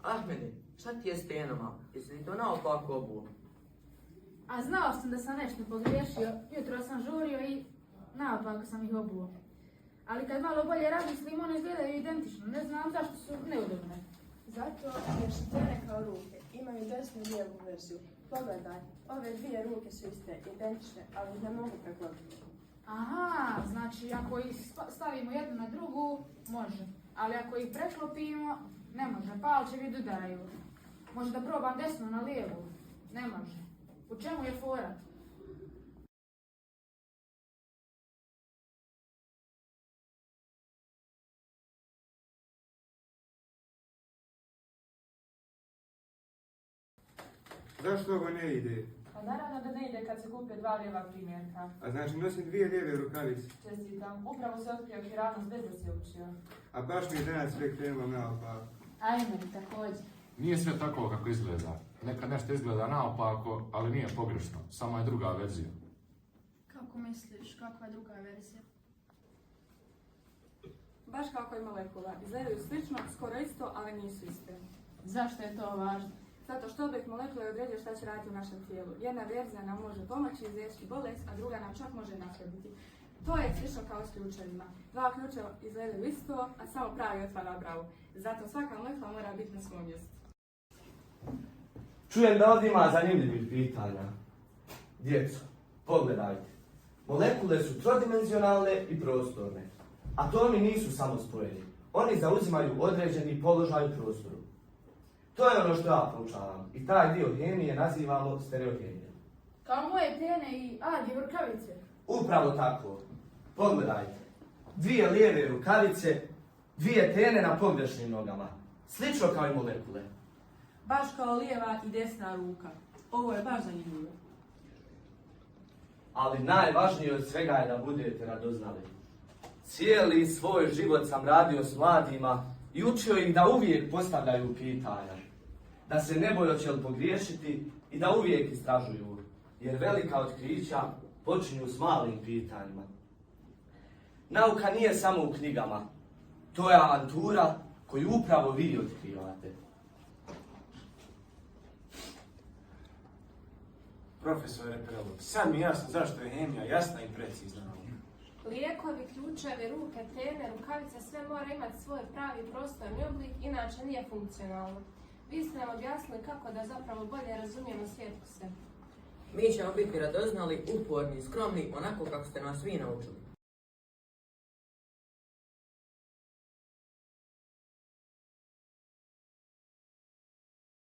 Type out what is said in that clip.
Ahmede, šta ti je s tenama? Jesi li to naopako obuo? A znao sam da sam nešto pogriješio, jutro sam žurio i naopako sam ih obuo. Ali kad malo bolje razmislim, one izgledaju identično, ne znam zašto su neudobne. Zato jer su tene kao ruke, imaju desnu i lijevu verziju. Pogledaj, ove dvije ruke su iste, identične, ali ih ne mogu preklopiti. Aha, znači ako ih stavimo jednu na drugu, može. Ali ako ih preklopimo, ne može, palčevi udaraju. Može da probam desnu na lijevu, ne može. U čemu je fora? Zašto ovo ne ide? Pa naravno da ne ide kad se kupe dva lijeva primjerka. A znači nosim dvije lijeve rukavice. Čestitam, upravo se otkrio hiravnost bez da si učio. A baš mi je danas sve krenulo naopako. Ajme, također. Nije sve tako kako izgleda. Nekad nešto izgleda naopako, ali nije pogrešno. Samo je druga verzija. Kako misliš, kakva je druga verzija? Baš kako i molekula. Izgledaju slično, skoro isto, ali nisu iste. Zašto je to važno? Zato što objekt molekule određuje šta će raditi u našem tijelu. Jedna verzija nam može pomoći izliječiti bolest, a druga nam čak može naškoditi. To je slično kao s ključevima. Dva ključa izgledaju isto, a samo pravi otvara bravu. Zato svaka molekula mora biti na svom mjestu. Čujem da ovdje ima zanimljivih pitanja. Djeco, pogledajte. Molekule su trodimenzionalne i prostorne. Atomi nisu samo spojeni. Oni zauzimaju određeni položaj u prostoru. To je ono što ja proučavam. I taj dio hemije nazivamo stereohemijom. Kao moje tene i alge rukavice. Upravo tako. Pogledajte. Dvije lijeve rukavice, dvije tene na pogrešnim nogama. Slično kao i molekule. Baš kao lijeva i desna ruka. Ovo je baš zanimljivo. Ali najvažnije od svega je da budete radoznali. Cijeli svoj život sam radio s mladima i učio ih da uvijek postavljaju pitanja. Da se ne boje hoće li pogriješiti i da uvijek istražuju. Jer velika otkrića počinju s malim pitanjima. Nauka nije samo u knjigama. To je avantura koju upravo vi otkrivate. Profesore Prelog, sad mi je jasno zašto je hemija jasna i precizna. Lijekovi, ključevi, ruke, tene, rukavice, sve mora imati svoj pravi prostorni oblik, inače nije funkcionalno. Vi ste nam objasnili kako da zapravo bolje razumijemo svijet oko sebe. Mi ćemo biti radoznali, uporni, skromni, onako kako ste nas vi naučili.